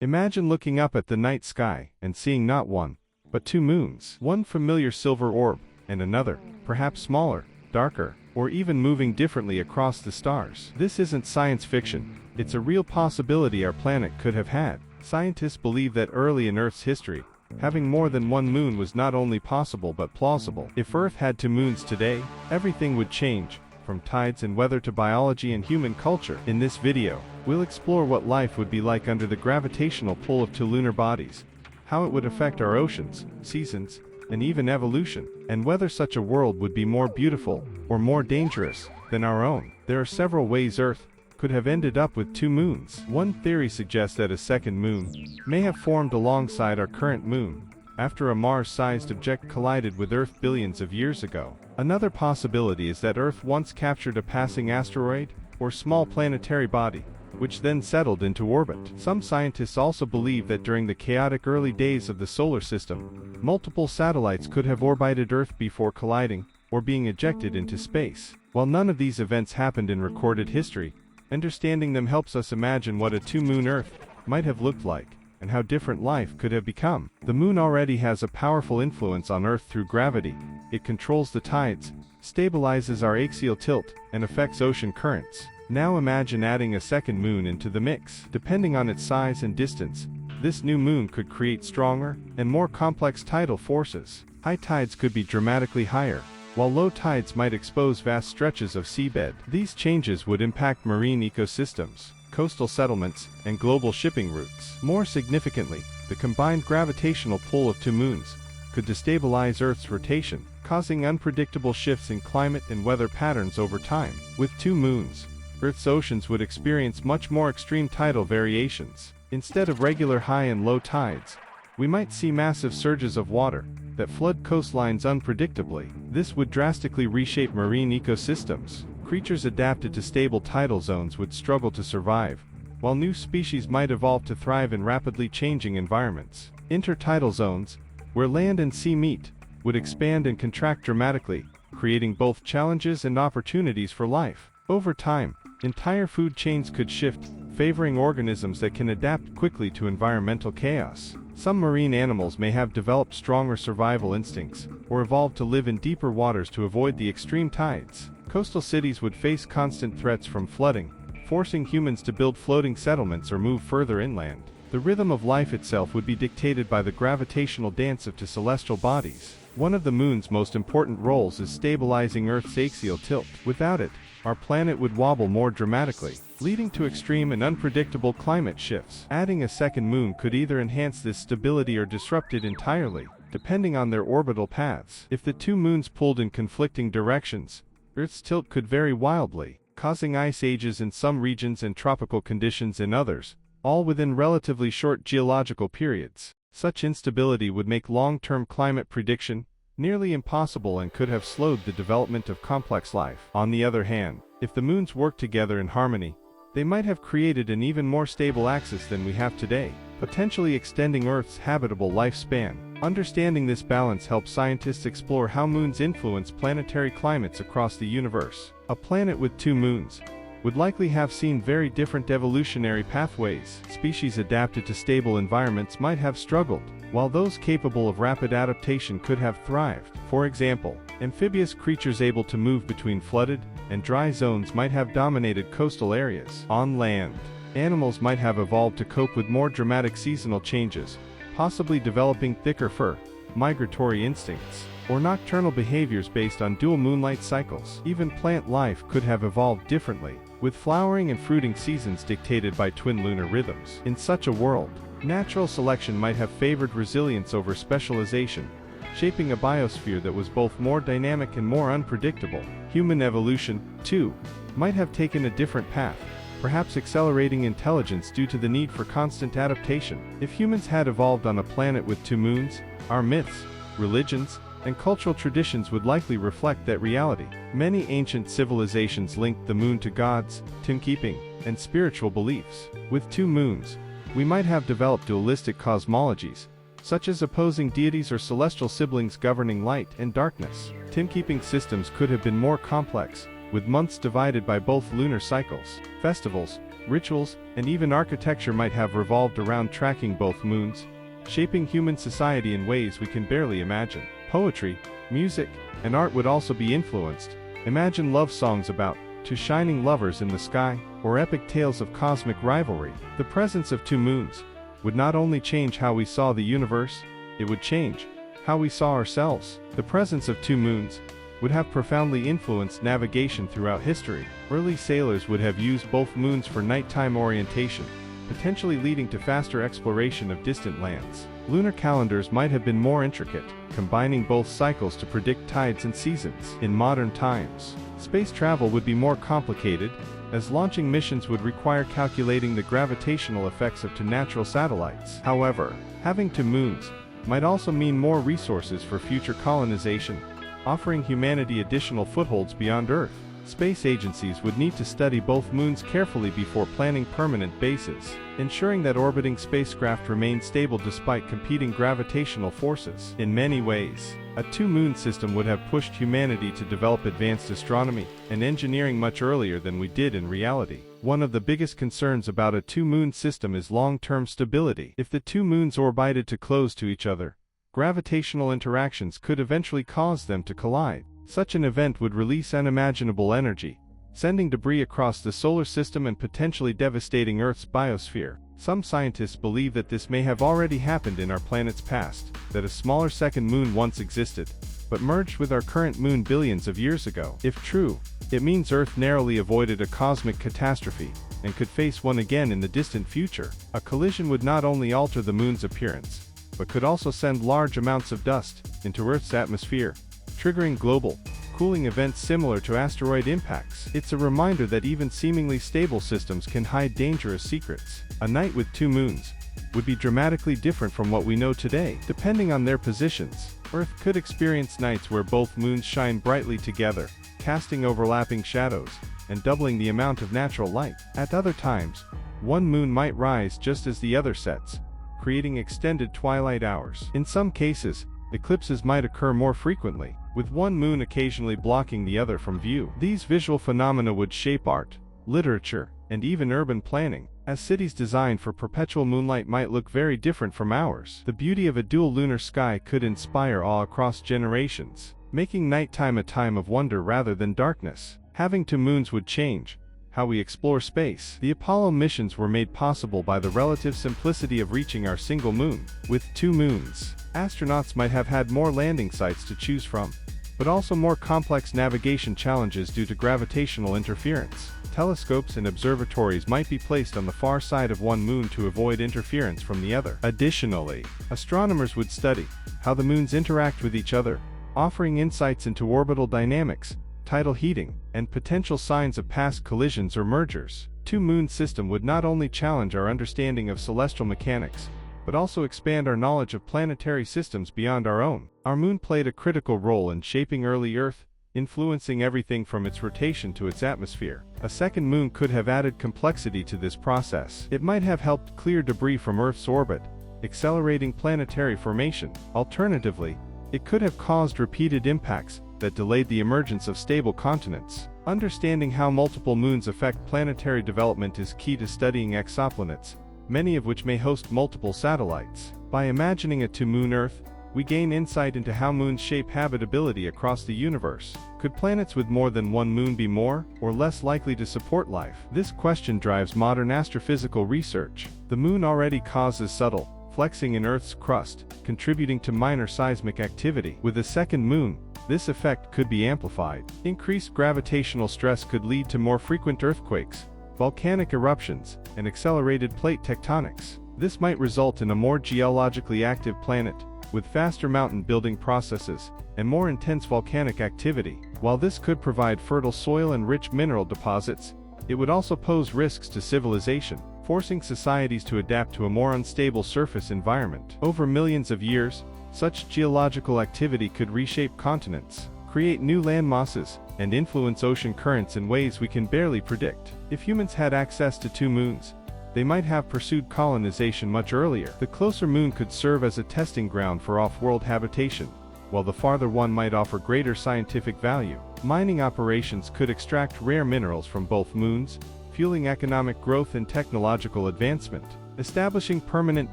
Imagine looking up at the night sky and seeing not one, but two moons. One familiar silver orb, and another, perhaps smaller, darker, or even moving differently across the stars. This isn't science fiction, it's a real possibility our planet could have had. Scientists believe that early in Earth's history, having more than one moon was not only possible but plausible. If Earth had two moons today, everything would change, from tides and weather to biology and human culture. In this video, we'll explore what life would be like under the gravitational pull of two lunar bodies, how it would affect our oceans, seasons, and even evolution, and whether such a world would be more beautiful, or more dangerous, than our own. There are several ways Earth could have ended up with two moons. One theory suggests that a second moon may have formed alongside our current moon, after a Mars-sized object collided with Earth billions of years ago. Another possibility is that Earth once captured a passing asteroid, or small planetary body, which then settled into orbit. Some scientists also believe that during the chaotic early days of the solar system, multiple satellites could have orbited Earth before colliding, or being ejected into space. While none of these events happened in recorded history, understanding them helps us imagine what a two-moon Earth might have looked like, and how different life could have become. The moon already has a powerful influence on Earth through gravity. It controls the tides, stabilizes our axial tilt, and affects ocean currents. Now imagine adding a second moon into the mix. Depending on its size and distance, this new moon could create stronger and more complex tidal forces. High tides could be dramatically higher, while low tides might expose vast stretches of seabed. These changes would impact marine ecosystems, coastal settlements, and global shipping routes. More significantly, the combined gravitational pull of two moons could destabilize Earth's rotation, causing unpredictable shifts in climate and weather patterns over time. With two moons, Earth's oceans would experience much more extreme tidal variations. Instead of regular high and low tides, we might see massive surges of water that flood coastlines unpredictably. This would drastically reshape marine ecosystems. Creatures adapted to stable tidal zones would struggle to survive, while new species might evolve to thrive in rapidly changing environments. Intertidal zones, where land and sea meet, would expand and contract dramatically, creating both challenges and opportunities for life. Over time, entire food chains could shift, favoring organisms that can adapt quickly to environmental chaos. Some marine animals may have developed stronger survival instincts, or evolved to live in deeper waters to avoid the extreme tides. Coastal cities would face constant threats from flooding, forcing humans to build floating settlements or move further inland. The rhythm of life itself would be dictated by the gravitational dance of two celestial bodies. One of the moon's most important roles is stabilizing Earth's axial tilt. Without it, our planet would wobble more dramatically, leading to extreme and unpredictable climate shifts. Adding a second moon could either enhance this stability or disrupt it entirely, depending on their orbital paths. If the two moons pulled in conflicting directions, Earth's tilt could vary wildly, causing ice ages in some regions and tropical conditions in others, all within relatively short geological periods. Such instability would make long-term climate prediction nearly impossible and could have slowed the development of complex life. On the other hand, if the moons worked together in harmony, they might have created an even more stable axis than we have today, potentially extending Earth's habitable lifespan. Understanding this balance helps scientists explore how moons influence planetary climates across the universe. A planet with two moons would likely have seen very different evolutionary pathways. Species adapted to stable environments might have struggled, while those capable of rapid adaptation could have thrived. For example, amphibious creatures able to move between flooded and dry zones might have dominated coastal areas. On land, animals might have evolved to cope with more dramatic seasonal changes, possibly developing thicker fur, migratory instincts, or nocturnal behaviors based on dual moonlight cycles. Even plant life could have evolved differently, with flowering and fruiting seasons dictated by twin lunar rhythms. In such a world, natural selection might have favored resilience over specialization, shaping a biosphere that was both more dynamic and more unpredictable. Human evolution, too, might have taken a different path, perhaps accelerating intelligence due to the need for constant adaptation. If humans had evolved on a planet with two moons, our myths, religions, and cultural traditions would likely reflect that reality. Many ancient civilizations linked the moon to gods, timekeeping, and spiritual beliefs. With two moons, we might have developed dualistic cosmologies, such as opposing deities or celestial siblings governing light and darkness. Timekeeping systems could have been more complex, with months divided by both lunar cycles, festivals, rituals, and even architecture might have revolved around tracking both moons, shaping human society in ways we can barely imagine. Poetry, music, and art would also be influenced. Imagine love songs about two shining lovers in the sky, or epic tales of cosmic rivalry. The presence of two moons would not only change how we saw the universe, it would change how we saw ourselves. The presence of two moons would have profoundly influenced navigation throughout history. Early sailors would have used both moons for nighttime orientation, potentially leading to faster exploration of distant lands. Lunar calendars might have been more intricate, combining both cycles to predict tides and seasons. In modern times, space travel would be more complicated, as launching missions would require calculating the gravitational effects of two natural satellites. However, having two moons might also mean more resources for future colonization, offering humanity additional footholds beyond Earth. Space agencies would need to study both moons carefully before planning permanent bases, ensuring that orbiting spacecraft remain stable despite competing gravitational forces. In many ways, a two-moon system would have pushed humanity to develop advanced astronomy and engineering much earlier than we did in reality. One of the biggest concerns about a two-moon system is long-term stability. If the two moons orbited too close to each other, gravitational interactions could eventually cause them to collide. Such an event would release unimaginable energy, sending debris across the solar system and potentially devastating Earth's biosphere. Some scientists believe that this may have already happened in our planet's past, that a smaller second moon once existed, but merged with our current moon billions of years ago. If true, it means Earth narrowly avoided a cosmic catastrophe, and could face one again in the distant future. A collision would not only alter the moon's appearance, but could also send large amounts of dust into Earth's atmosphere, triggering global cooling events similar to asteroid impacts. It's a reminder that even seemingly stable systems can hide dangerous secrets. A night with two moons would be dramatically different from what we know today. Depending on their positions, Earth could experience nights where both moons shine brightly together, casting overlapping shadows and doubling the amount of natural light. At other times, one moon might rise just as the other sets, creating extended twilight hours. In some cases, eclipses might occur more frequently, with one moon occasionally blocking the other from view. These visual phenomena would shape art, literature, and even urban planning, as cities designed for perpetual moonlight might look very different from ours. The beauty of a dual lunar sky could inspire awe across generations, making nighttime a time of wonder rather than darkness. Having two moons would change how we explore space. The Apollo missions were made possible by the relative simplicity of reaching our single moon. With two moons, astronauts might have had more landing sites to choose from, but also more complex navigation challenges due to gravitational interference. Telescopes and observatories might be placed on the far side of one moon to avoid interference from the other. Additionally, astronomers would study how the moons interact with each other, offering insights into orbital dynamics, tidal heating, and potential signs of past collisions or mergers. Two-moon system would not only challenge our understanding of celestial mechanics, but also expand our knowledge of planetary systems beyond our own. Our moon played a critical role in shaping early Earth, influencing everything from its rotation to its atmosphere. A second moon could have added complexity to this process. It might have helped clear debris from Earth's orbit, accelerating planetary formation. Alternatively, it could have caused repeated impacts that delayed the emergence of stable continents. Understanding how multiple moons affect planetary development is key to studying exoplanets, many of which may host multiple satellites. By imagining a two-moon Earth, we gain insight into how moons shape habitability across the universe. Could planets with more than one moon be more or less likely to support life? This question drives modern astrophysical research. The moon already causes subtle flexing in Earth's crust, contributing to minor seismic activity. With a second moon, this effect could be amplified. Increased gravitational stress could lead to more frequent earthquakes, volcanic eruptions, and accelerated plate tectonics. This might result in a more geologically active planet, with faster mountain building processes and more intense volcanic activity. While this could provide fertile soil and rich mineral deposits, it would also pose risks to civilization, forcing societies to adapt to a more unstable surface environment. Over millions of years, such geological activity could reshape continents, create new land masses, and influence ocean currents in ways we can barely predict. If humans had access to two moons, they might have pursued colonization much earlier. The closer moon could serve as a testing ground for off-world habitation, while the farther one might offer greater scientific value. Mining operations could extract rare minerals from both moons, fueling economic growth and technological advancement. Establishing permanent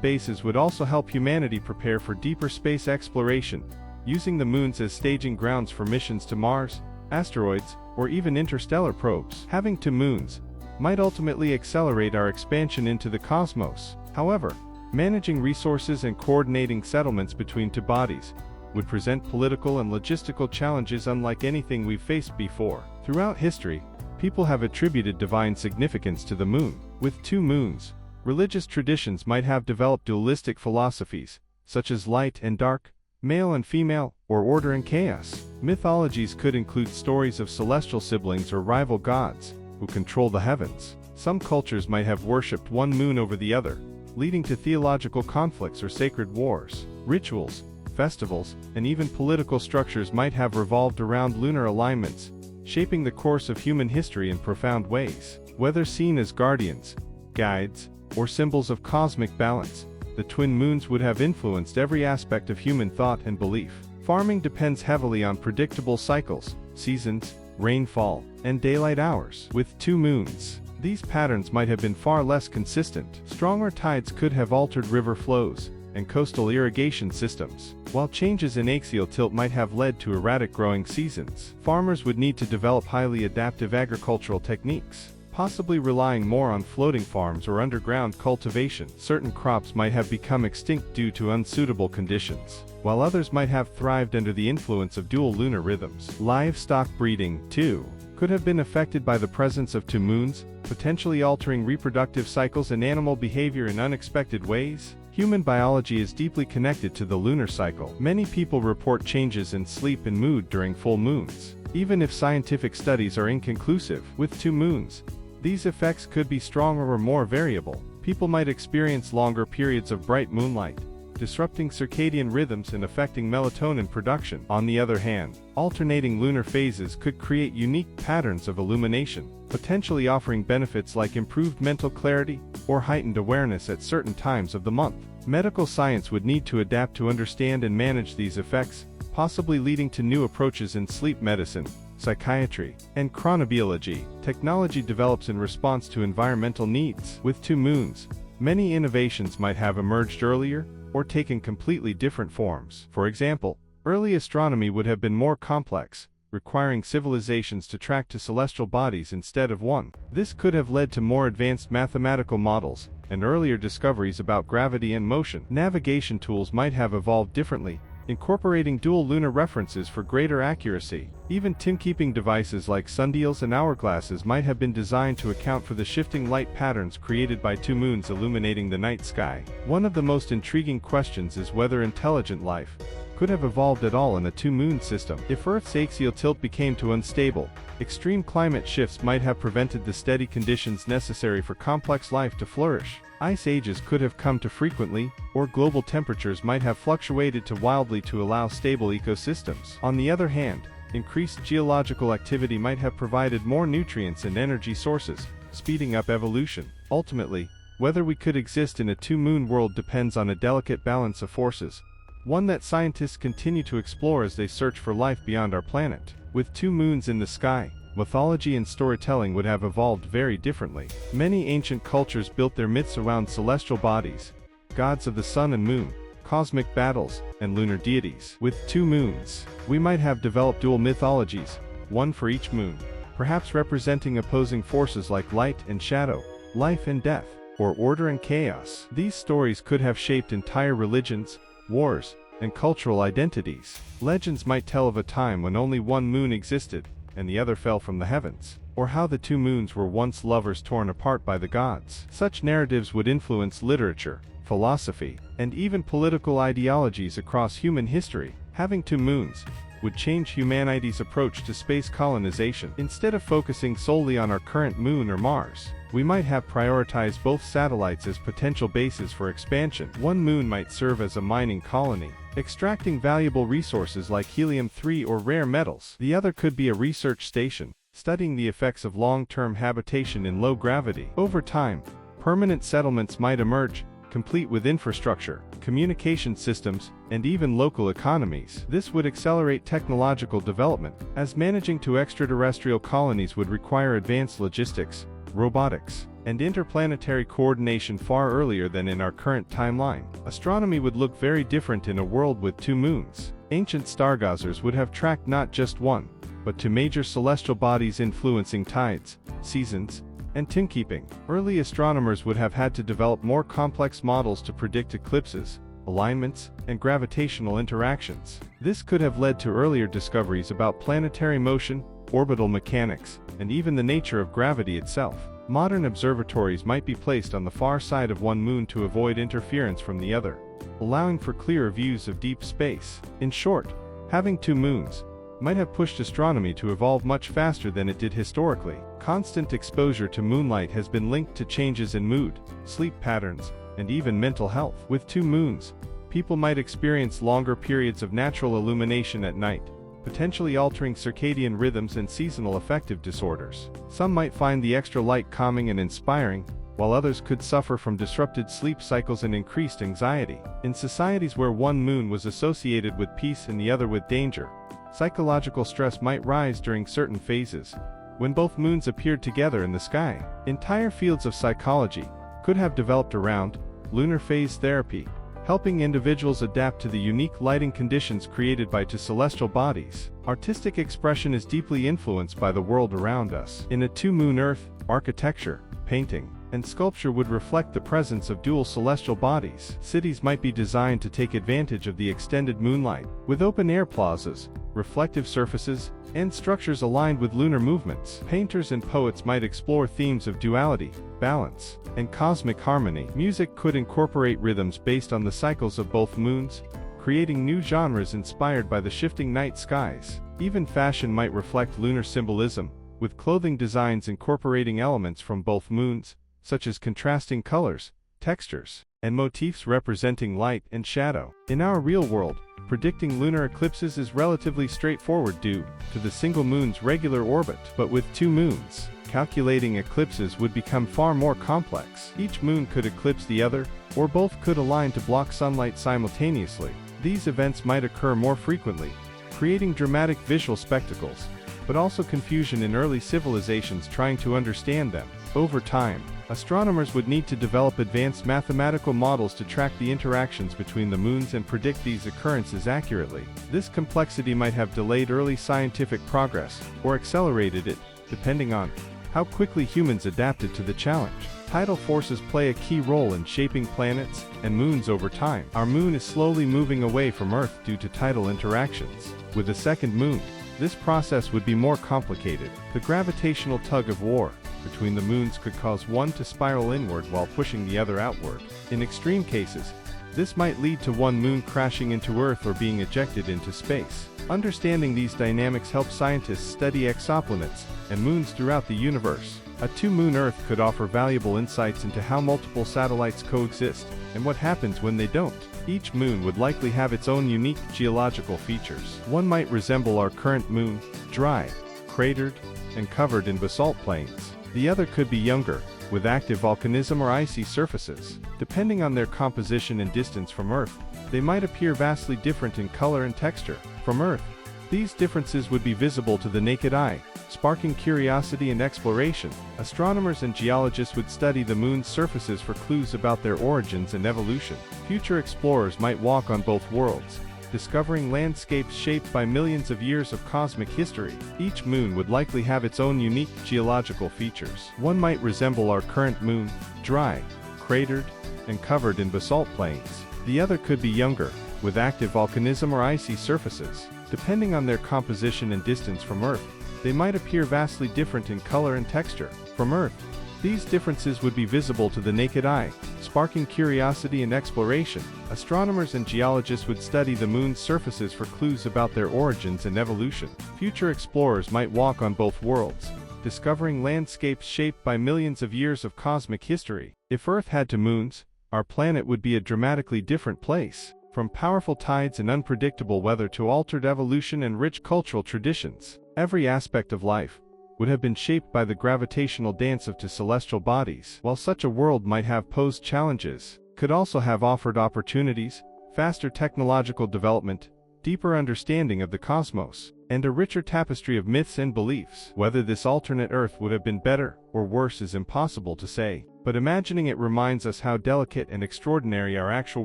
bases would also help humanity prepare for deeper space exploration, using the moons as staging grounds for missions to Mars, asteroids, or even interstellar probes. Having two moons might ultimately accelerate our expansion into the cosmos. However, managing resources and coordinating settlements between two bodies would present political and logistical challenges unlike anything we've faced before. Throughout history, people have attributed divine significance to the moon. With two moons, religious traditions might have developed dualistic philosophies, such as light and dark, male and female, or order and chaos. Mythologies could include stories of celestial siblings or rival gods who control the heavens. Some cultures might have worshipped one moon over the other, leading to theological conflicts or sacred wars. Rituals, festivals, and even political structures might have revolved around lunar alignments, shaping the course of human history in profound ways. Whether seen as guardians, guides, or symbols of cosmic balance, the twin moons would have influenced every aspect of human thought and belief. Farming depends heavily on predictable cycles, seasons, rainfall, and daylight hours. With two moons, these patterns might have been far less consistent. Stronger tides could have altered river flows and coastal irrigation systems, while changes in axial tilt might have led to erratic growing seasons. Farmers would need to develop highly adaptive agricultural techniques, possibly relying more on floating farms or underground cultivation. Certain crops might have become extinct due to unsuitable conditions, while others might have thrived under the influence of dual lunar rhythms. Livestock breeding, too, could have been affected by the presence of two moons, potentially altering reproductive cycles and animal behavior in unexpected ways. Human biology is deeply connected to the lunar cycle. Many people report changes in sleep and mood during full moons, even if scientific studies are inconclusive. With two moons, these effects could be stronger or more variable. People might experience longer periods of bright moonlight, disrupting circadian rhythms and affecting melatonin production. On the other hand, alternating lunar phases could create unique patterns of illumination, potentially offering benefits like improved mental clarity or heightened awareness at certain times of the month. Medical science would need to adapt to understand and manage these effects, possibly leading to new approaches in sleep medicine, psychiatry, and chronobiology. Technology develops in response to environmental needs. With two moons, many innovations might have emerged earlier or taken completely different forms. For example, early astronomy would have been more complex, requiring civilizations to track to celestial bodies instead of one. This could have led to more advanced mathematical models and earlier discoveries about gravity and motion. Navigation tools might have evolved differently, incorporating dual lunar references for greater accuracy. Even timekeeping devices like sundials and hourglasses might have been designed to account for the shifting light patterns created by two moons illuminating the night sky. One of the most intriguing questions is whether intelligent life could have evolved at all in a two-moon system. If Earth's axial tilt became too unstable, extreme climate shifts might have prevented the steady conditions necessary for complex life to flourish. Ice ages could have come too frequently, or global temperatures might have fluctuated too wildly to allow stable ecosystems. On the other hand, increased geological activity might have provided more nutrients and energy sources, speeding up evolution. Ultimately, whether we could exist in a two-moon world depends on a delicate balance of forces, one that scientists continue to explore as they search for life beyond our planet. With two moons in the sky, mythology and storytelling would have evolved very differently. Many ancient cultures built their myths around celestial bodies, gods of the sun and moon, cosmic battles, and lunar deities. With two moons, we might have developed dual mythologies, one for each moon, perhaps representing opposing forces like light and shadow, life and death, or order and chaos. These stories could have shaped entire religions, wars, and cultural identities. Legends might tell of a time when only one moon existed, and the other fell from the heavens, or how the two moons were once lovers torn apart by the gods. Such narratives would influence literature, philosophy, and even political ideologies across human history. Having two moons would change humanity's approach to space colonization. Instead of focusing solely on our current moon or Mars, we might have prioritized both satellites as potential bases for expansion. One moon might serve as a mining colony, extracting valuable resources like helium-3 or rare metals. The other could be a research station, studying the effects of long-term habitation in low gravity. Over time, permanent settlements might emerge, complete with infrastructure, communication systems, and even local economies. This would accelerate technological development, as managing two extraterrestrial colonies would require advanced logistics, robotics, and interplanetary coordination far earlier than in our current timeline. Astronomy would look very different in a world with 2 moons. Ancient stargazers would have tracked not just one, but 2 major celestial bodies influencing tides, seasons, and timekeeping. Early astronomers would have had to develop more complex models to predict eclipses, alignments, and gravitational interactions. This could have led to earlier discoveries about planetary motion, orbital mechanics, and even the nature of gravity itself. Modern observatories might be placed on the far side of one moon to avoid interference from the other, allowing for clearer views of deep space. In short, having 2 moons might have pushed astronomy to evolve much faster than it did historically. Constant exposure to moonlight has been linked to changes in mood, sleep patterns, and even mental health. With 2 moons, people might experience longer periods of natural illumination at night, potentially altering circadian rhythms and seasonal affective disorders. Some might find the extra light calming and inspiring, while others could suffer from disrupted sleep cycles and increased anxiety. In societies where one moon was associated with peace and the other with danger, psychological stress might rise during certain phases, when both moons appeared together in the sky. Entire fields of psychology could have developed around lunar phase therapy, helping individuals adapt to the unique lighting conditions created by 2 celestial bodies. Artistic expression is deeply influenced by the world around us. In a 2-moon Earth, architecture, painting, and sculpture would reflect the presence of dual celestial bodies. Cities might be designed to take advantage of the extended moonlight, with open-air plazas, reflective surfaces, and structures aligned with lunar movements. Painters and poets might explore themes of duality, balance, and cosmic harmony. Music could incorporate rhythms based on the cycles of both moons, creating new genres inspired by the shifting night skies. Even fashion might reflect lunar symbolism, with clothing designs incorporating elements from both moons, such as contrasting colors, textures, and motifs representing light and shadow. In our real world, predicting lunar eclipses is relatively straightforward due to the single moon's regular orbit. But with 2 moons, calculating eclipses would become far more complex. Each moon could eclipse the other, or both could align to block sunlight simultaneously. These events might occur more frequently, creating dramatic visual spectacles, but also confusion in early civilizations trying to understand them. Over time, astronomers would need to develop advanced mathematical models to track the interactions between the moons and predict these occurrences accurately. This complexity might have delayed early scientific progress, or accelerated it, depending on how quickly humans adapted to the challenge. Tidal forces play a key role in shaping planets and moons over time. Our moon is slowly moving away from Earth due to tidal interactions. With a second moon, this process would be more complicated. The gravitational tug-of-war between the moons could cause one to spiral inward while pushing the other outward. In extreme cases, this might lead to one moon crashing into Earth or being ejected into space. Understanding these dynamics helps scientists study exoplanets and moons throughout the universe. A 2-moon Earth could offer valuable insights into how multiple satellites coexist and what happens when they don't. Each moon would likely have its own unique geological features. One might resemble our current moon, dry, cratered, and covered in basalt plains. The other could be younger, with active volcanism or icy surfaces. Depending on their composition and distance from Earth, they might appear vastly different in color and texture. From Earth, these differences would be visible to the naked eye, sparking curiosity and exploration. Astronomers and geologists would study the moon's surfaces for clues about their origins and evolution. Future explorers might walk on both worlds, discovering landscapes shaped by millions of years of cosmic history. Each moon would likely have its own unique geological features. One might resemble our current moon, dry, cratered, and covered in basalt plains. The other could be younger, with active volcanism or icy surfaces. Depending on their composition and distance from Earth, they might appear vastly different in color and texture. From Earth, these differences would be visible to the naked eye, sparking curiosity and exploration. Astronomers and geologists would study the moon's surfaces for clues about their origins and evolution. Future explorers might walk on both worlds, discovering landscapes shaped by millions of years of cosmic history. If Earth had 2 moons, our planet would be a dramatically different place. From powerful tides and unpredictable weather to altered evolution and rich cultural traditions, every aspect of life would have been shaped by the gravitational dance of 2 celestial bodies. While such a world might have posed challenges, could also have offered opportunities. Faster technological development deeper understanding of the cosmos, and a richer tapestry of myths and beliefs. Whether this alternate Earth would have been better or worse is impossible to say, but imagining it reminds us how delicate and extraordinary our actual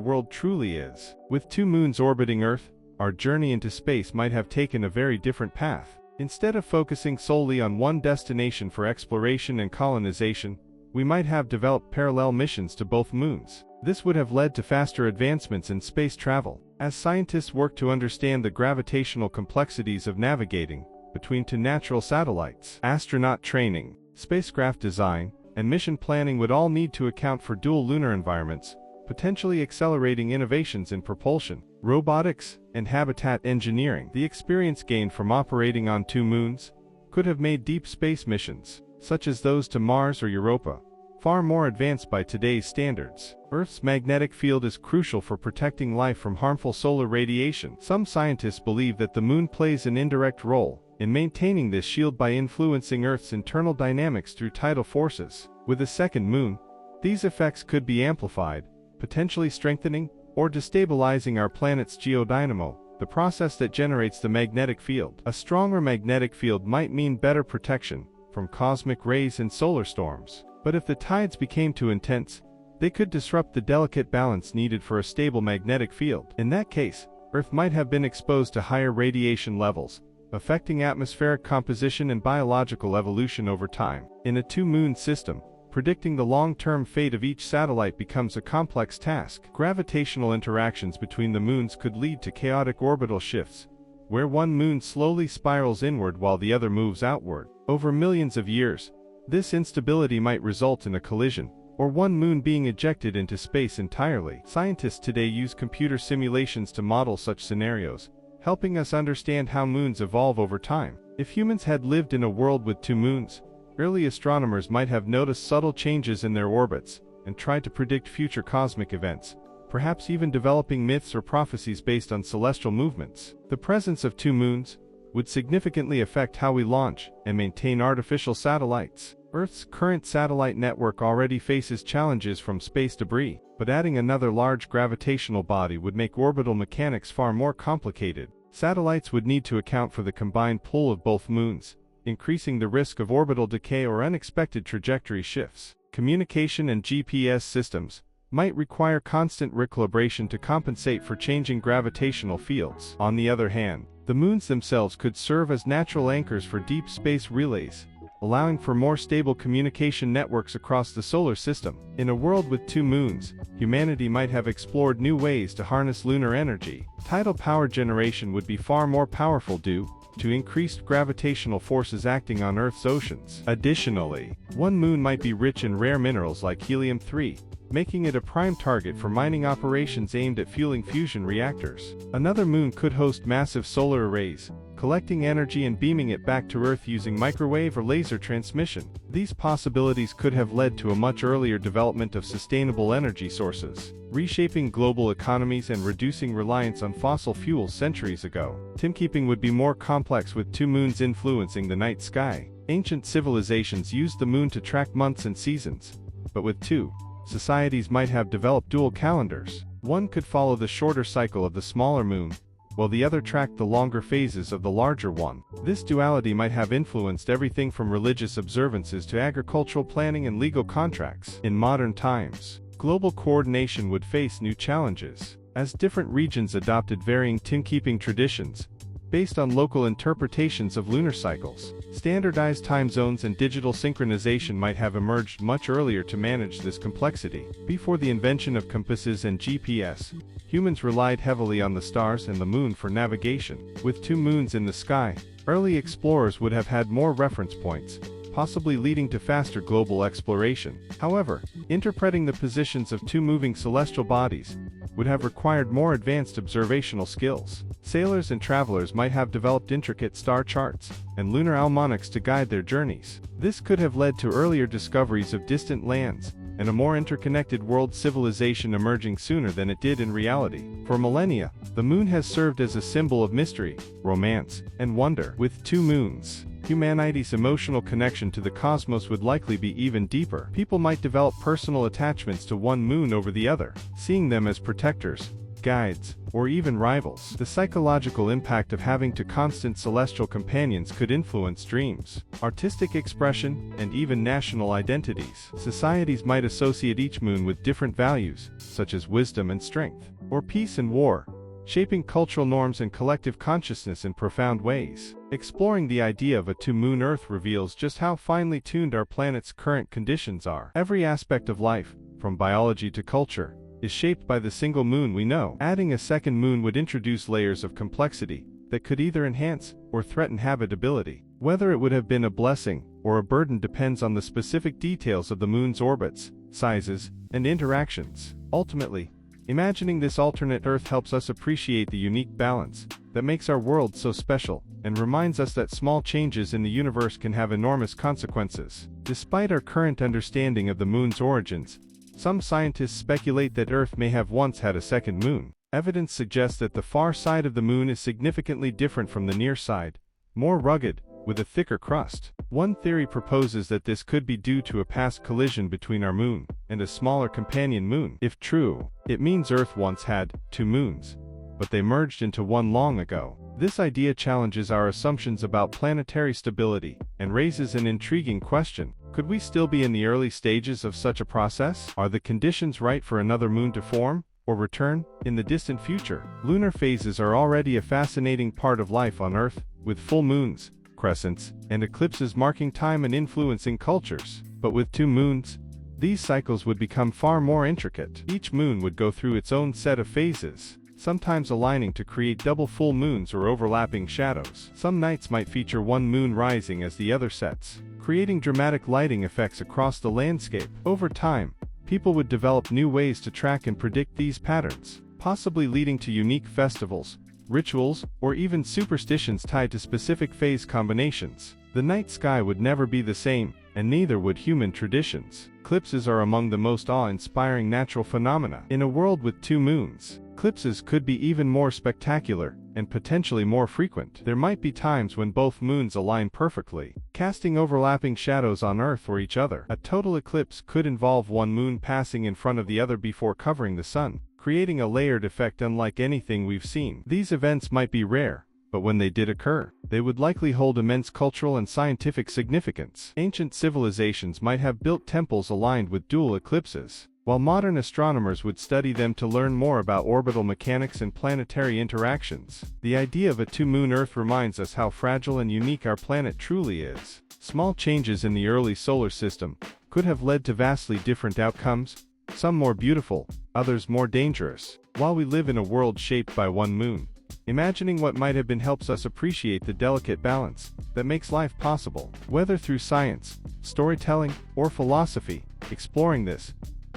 world truly is. With 2 moons orbiting Earth, our journey into space might have taken a very different path. Instead of focusing solely on one destination for exploration and colonization, we might have developed parallel missions to both moons. This would have led to faster advancements in space travel, as scientists work to understand the gravitational complexities of navigating between 2 natural satellites. Astronaut training, spacecraft design, and mission planning would all need to account for dual lunar environments, potentially accelerating innovations in propulsion, robotics, and habitat engineering. The experience gained from operating on 2 moons could have made deep space missions, such as those to Mars or Europa, far more advanced by today's standards. Earth's magnetic field is crucial for protecting life from harmful solar radiation. Some scientists believe that the moon plays an indirect role in maintaining this shield by influencing Earth's internal dynamics through tidal forces. With a second moon, these effects could be amplified, potentially strengthening or destabilizing our planet's geodynamo, the process that generates the magnetic field. A stronger magnetic field might mean better protection from cosmic rays and solar storms. But if the tides became too intense, they could disrupt the delicate balance needed for a stable magnetic field. In that case, Earth might have been exposed to higher radiation levels, affecting atmospheric composition and biological evolution over time. In a 2-moon system, predicting the long-term fate of each satellite becomes a complex task. Gravitational interactions between the moons could lead to chaotic orbital shifts, where one moon slowly spirals inward while the other moves outward. Over millions of years, this instability might result in a collision, or one moon being ejected into space entirely. Scientists today use computer simulations to model such scenarios, helping us understand how moons evolve over time. If humans had lived in a world with 2 moons, early astronomers might have noticed subtle changes in their orbits and tried to predict future cosmic events, perhaps even developing myths or prophecies based on celestial movements. The presence of 2 moons would significantly affect how we launch and maintain artificial satellites. Earth's current satellite network already faces challenges from space debris, but adding another large gravitational body would make orbital mechanics far more complicated. Satellites would need to account for the combined pull of both moons, increasing the risk of orbital decay or unexpected trajectory shifts. Communication and GPS systems might require constant recalibration to compensate for changing gravitational fields. On the other hand, the moons themselves could serve as natural anchors for deep space relays, allowing for more stable communication networks across the solar system. In a world with 2 moons, humanity might have explored new ways to harness lunar energy. Tidal power generation would be far more powerful due to increased gravitational forces acting on Earth's oceans. Additionally, one moon might be rich in rare minerals like helium-3, making it a prime target for mining operations aimed at fueling fusion reactors. Another moon could host massive solar arrays, collecting energy and beaming it back to Earth using microwave or laser transmission. These possibilities could have led to a much earlier development of sustainable energy sources, reshaping global economies and reducing reliance on fossil fuels centuries ago. Timekeeping would be more complex with 2 moons influencing the night sky. Ancient civilizations used the moon to track months and seasons, but with 2, societies might have developed dual calendars. One could follow the shorter cycle of the smaller moon, while the other tracked the longer phases of the larger one. This duality might have influenced everything from religious observances to agricultural planning and legal contracts. In modern times, global coordination would face new challenges, as different regions adopted varying timekeeping traditions, based on local interpretations of lunar cycles. Standardized time zones and digital synchronization might have emerged much earlier to manage this complexity. Before the invention of compasses and GPS, humans relied heavily on the stars and the moon for navigation. With 2 moons in the sky, early explorers would have had more reference points, possibly leading to faster global exploration. However, interpreting the positions of 2 moving celestial bodies would have required more advanced observational skills. Sailors and travelers might have developed intricate star charts and lunar almanacs to guide their journeys. This could have led to earlier discoveries of distant lands and a more interconnected world civilization emerging sooner than it did in reality. For millennia, the moon has served as a symbol of mystery, romance, and wonder. With 2 moons, humanity's emotional connection to the cosmos would likely be even deeper. People might develop personal attachments to one moon over the other, seeing them as protectors, guides, or even rivals. The psychological impact of having two constant celestial companions could influence dreams, artistic expression, and even national identities. Societies might associate each moon with different values, such as wisdom and strength, or peace and war, shaping cultural norms and collective consciousness in profound ways. Exploring the idea of a two-moon Earth reveals just how finely tuned our planet's current conditions are. Every aspect of life, from biology to culture, is shaped by the single moon we know. Adding a second moon would introduce layers of complexity that could either enhance or threaten habitability. Whether it would have been a blessing or a burden depends on the specific details of the moon's orbits, sizes, and interactions. Ultimately, imagining this alternate Earth helps us appreciate the unique balance that makes our world so special, and reminds us that small changes in the universe can have enormous consequences. Despite our current understanding of the moon's origins, some scientists speculate that Earth may have once had a second moon. Evidence suggests that the far side of the moon is significantly different from the near side, more rugged, with a thicker crust. One theory proposes that this could be due to a past collision between our moon and a smaller companion moon. If true, it means Earth once had two moons, but they merged into one long ago. This idea challenges our assumptions about planetary stability and raises an intriguing question. Could we still be in the early stages of such a process? Are the conditions right for another moon to form or return in the distant future? Lunar phases are already a fascinating part of life on Earth, with full moons, crescents, and eclipses marking time and influencing cultures. But with two moons, these cycles would become far more intricate. Each moon would go through its own set of phases, sometimes aligning to create double full moons or overlapping shadows. Some nights might feature one moon rising as the other sets, creating dramatic lighting effects across the landscape. Over time, people would develop new ways to track and predict these patterns, possibly leading to unique festivals, rituals, or even superstitions tied to specific phase combinations. The night sky would never be the same, and neither would human traditions. Eclipses are among the most awe-inspiring natural phenomena. In a world with two moons, eclipses could be even more spectacular, and potentially more frequent. There might be times when both moons align perfectly, casting overlapping shadows on Earth or each other. A total eclipse could involve one moon passing in front of the other before covering the sun, creating a layered effect unlike anything we've seen. These events might be rare, but when they did occur, they would likely hold immense cultural and scientific significance. Ancient civilizations might have built temples aligned with dual eclipses, while modern astronomers would study them to learn more about orbital mechanics and planetary interactions. The idea of a two-moon Earth reminds us how fragile and unique our planet truly is. Small changes in the early solar system could have led to vastly different outcomes, some more beautiful, others more dangerous. While we live in a world shaped by one moon, imagining what might have been helps us appreciate the delicate balance that makes life possible. Whether through science, storytelling, or philosophy, exploring this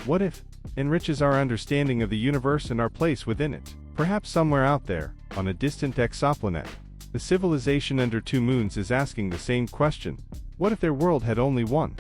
"what if" enriches our understanding of the universe and our place within it. Perhaps somewhere out there, on a distant exoplanet, the civilization under two moons is asking the same question: what if their world had only one?